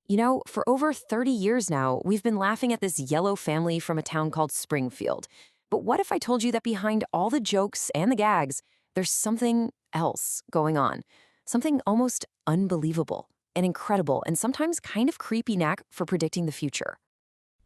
For over 30 years now, we've been laughing at this yellow family from a town called Springfield. But what if I told you that behind all the jokes and the gags, there's something else going on? Something almost unbelievable and incredible and sometimes kind of creepy knack for predicting the future.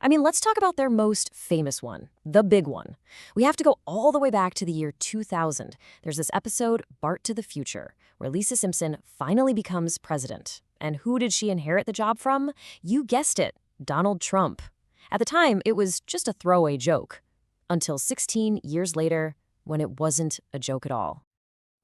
Let's talk about their most famous one, the big one. We have to go all the way back to the year 2000. There's this episode, Bart to the Future, where Lisa Simpson finally becomes president. And who did she inherit the job from? You guessed it, Donald Trump. At the time, it was just a throwaway joke. Until 16 years later, when it wasn't a joke at all.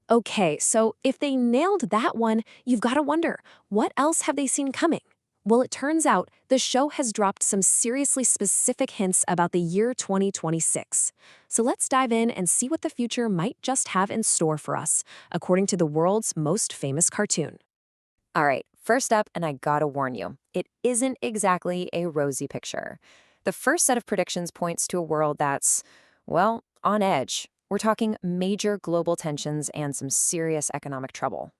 Okay, so if they nailed that one, you've got to wonder, what else have they seen coming? Well, it turns out the show has dropped some seriously specific hints about the year 2026. So let's dive in and see what the future might just have in store for us, according to the world's most famous cartoon. All right, first up, and I gotta warn you, it isn't exactly a rosy picture. The first set of predictions points to a world that's, well, on edge. We're talking major global tensions and some serious economic trouble.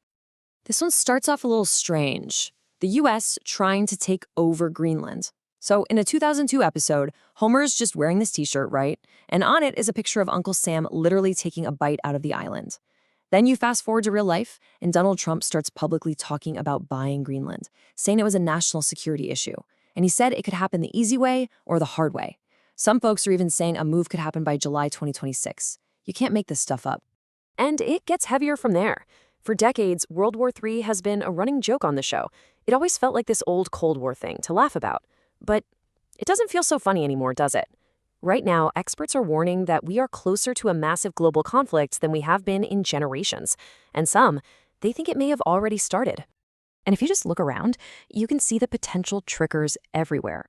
This one starts off a little strange. The US trying to take over Greenland. So in a 2002 episode, Homer's just wearing this t-shirt, right? And on it is a picture of Uncle Sam literally taking a bite out of the island. Then you fast forward to real life, and Donald Trump starts publicly talking about buying Greenland, saying it was a national security issue. And he said it could happen the easy way or the hard way. Some folks are even saying a move could happen by July 2026. You can't make this stuff up. And it gets heavier from there. For decades, World War III has been a running joke on the show. It always felt like this old Cold War thing to laugh about. But it doesn't feel so funny anymore, does it? Right now, experts are warning that we are closer to a massive global conflict than we have been in generations. And some, they think it may have already started. And if you just look around, you can see the potential triggers everywhere.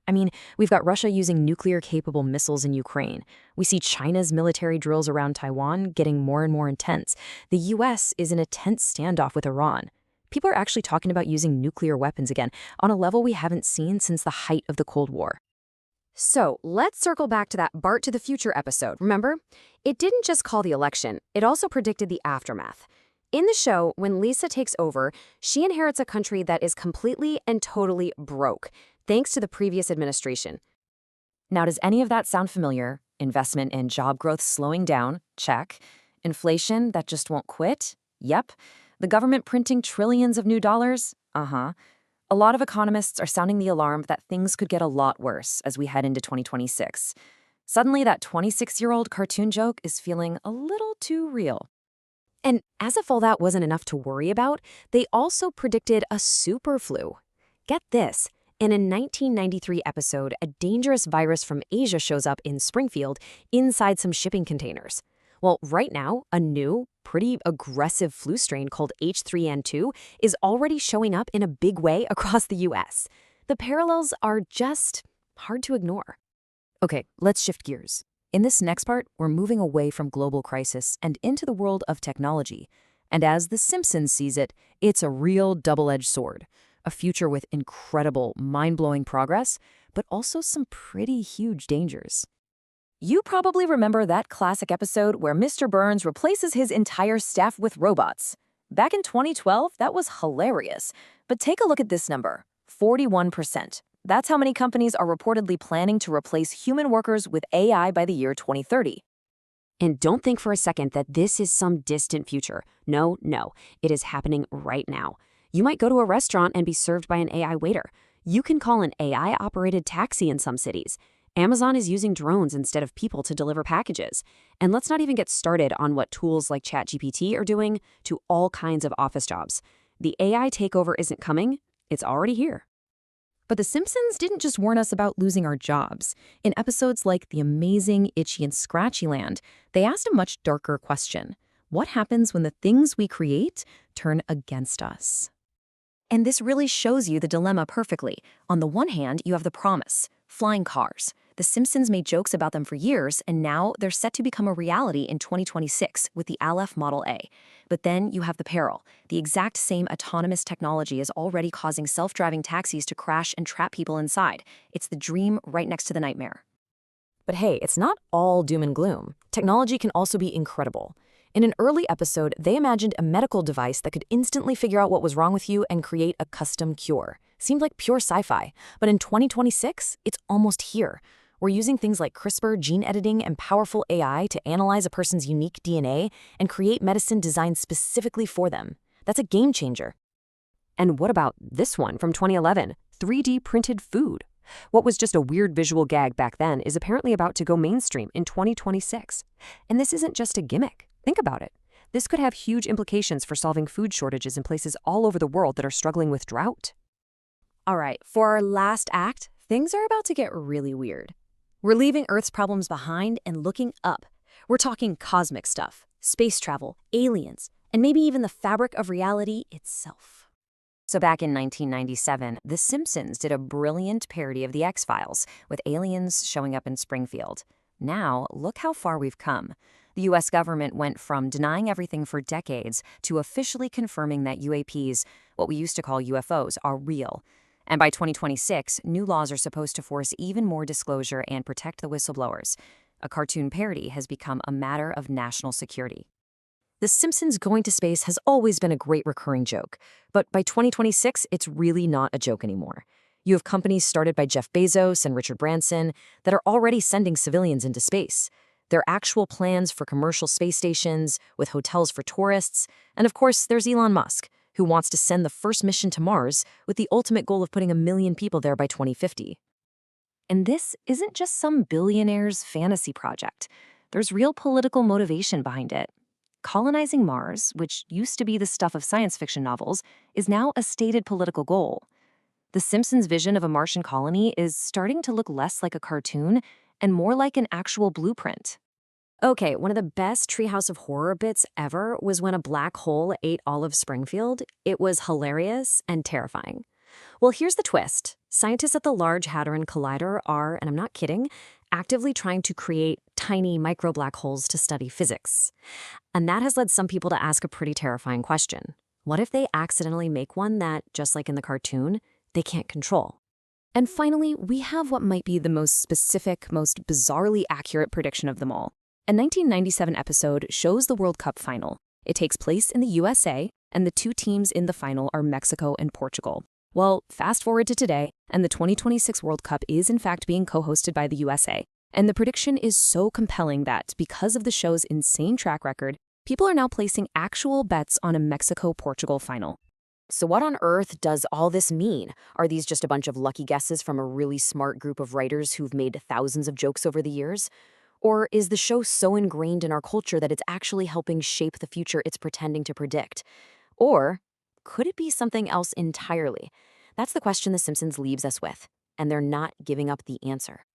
We've got Russia using nuclear-capable missiles in Ukraine. We see China's military drills around Taiwan getting more and more intense. The US is in a tense standoff with Iran. People are actually talking about using nuclear weapons again, on a level we haven't seen since the height of the Cold War. So, let's circle back to that Bart to the Future episode, remember? It didn't just call the election, it also predicted the aftermath. In the show, when Lisa takes over, she inherits a country that is completely and totally broke, thanks to the previous administration. Now, does any of that sound familiar? Investment and job growth slowing down? Check. Inflation that just won't quit? Yep. The government printing trillions of new dollars? Uh-huh. A lot of economists are sounding the alarm that things could get a lot worse as we head into 2026. Suddenly, that 26-year-old cartoon joke is feeling a little too real. And as if all that wasn't enough to worry about, they also predicted a super flu. Get this. In a 1993 episode, a dangerous virus from Asia shows up in Springfield inside some shipping containers. Well, right now, a new, pretty aggressive flu strain called H3N2 is already showing up in a big way across the US. The parallels are just hard to ignore. Okay, let's shift gears. In this next part, we're moving away from global crisis and into the world of technology. And as The Simpsons sees it, it's a real double-edged sword. A future with incredible, mind-blowing progress, but also some pretty huge dangers. You probably remember that classic episode where Mr. Burns replaces his entire staff with robots. Back in 2012, that was hilarious. But take a look at this number, 41%. That's how many companies are reportedly planning to replace human workers with AI by the year 2030. And don't think for a second that this is some distant future. No, it is happening right now. You might go to a restaurant and be served by an AI waiter. You can call an AI-operated taxi in some cities. Amazon is using drones instead of people to deliver packages. And let's not even get started on what tools like ChatGPT are doing to all kinds of office jobs. The AI takeover isn't coming, it's already here. But The Simpsons didn't just warn us about losing our jobs. In episodes like The Amazing, Itchy, and Scratchy Land, they asked a much darker question. What happens when the things we create turn against us? And this really shows you the dilemma perfectly. On the one hand, you have the promise, flying cars. The Simpsons made jokes about them for years, and now they're set to become a reality in 2026 with the Aleph Model A. But then you have the peril. The exact same autonomous technology is already causing self-driving taxis to crash and trap people inside. It's the dream right next to the nightmare. But hey, it's not all doom and gloom. Technology can also be incredible. In an early episode, they imagined a medical device that could instantly figure out what was wrong with you and create a custom cure. Seemed like pure sci-fi, but in 2026, it's almost here. We're using things like CRISPR, gene editing, and powerful AI to analyze a person's unique DNA and create medicine designed specifically for them. That's a game changer. And what about this one from 2011? 3D printed food. What was just a weird visual gag back then is apparently about to go mainstream in 2026. And this isn't just a gimmick. Think about it. This could have huge implications for solving food shortages in places all over the world that are struggling with drought. All right, for our last act, things are about to get really weird. We're leaving Earth's problems behind and looking up. We're talking cosmic stuff, space travel, aliens, and maybe even the fabric of reality itself. So back in 1997, The Simpsons did a brilliant parody of The X-Files, with aliens showing up in Springfield. Now, look how far we've come. The U.S. government went from denying everything for decades to officially confirming that UAPs, what we used to call UFOs, are real. And by 2026, new laws are supposed to force even more disclosure and protect the whistleblowers. A cartoon parody has become a matter of national security. The Simpsons going to space has always been a great recurring joke, but by 2026, it's really not a joke anymore. You have companies started by Jeff Bezos and Richard Branson that are already sending civilians into space. There are actual plans for commercial space stations, with hotels for tourists, and of course, there's Elon Musk, who wants to send the first mission to Mars with the ultimate goal of putting 1 million people there by 2050. And this isn't just some billionaire's fantasy project. There's real political motivation behind it. Colonizing Mars, which used to be the stuff of science fiction novels, is now a stated political goal. The Simpsons' vision of a Martian colony is starting to look less like a cartoon and more like an actual blueprint. Okay, one of the best Treehouse of Horror bits ever was when a black hole ate all of Springfield. It was hilarious and terrifying. Well, here's the twist. Scientists at the Large Hadron Collider are, and I'm not kidding, actively trying to create tiny micro black holes to study physics. And that has led some people to ask a pretty terrifying question. What if they accidentally make one that, just like in the cartoon, they can't control? And finally, we have what might be the most specific, most bizarrely accurate prediction of them all. A 1997 episode shows the World Cup final. It takes place in the USA, and the two teams in the final are Mexico and Portugal. Well, fast forward to today, and the 2026 World Cup is in fact being co-hosted by the USA. And the prediction is so compelling that, because of the show's insane track record, people are now placing actual bets on a Mexico-Portugal final. So what on earth does all this mean? Are these just a bunch of lucky guesses from a really smart group of writers who've made thousands of jokes over the years? Or is the show so ingrained in our culture that it's actually helping shape the future it's pretending to predict? Or could it be something else entirely? That's the question The Simpsons leaves us with, and they're not giving up the answer.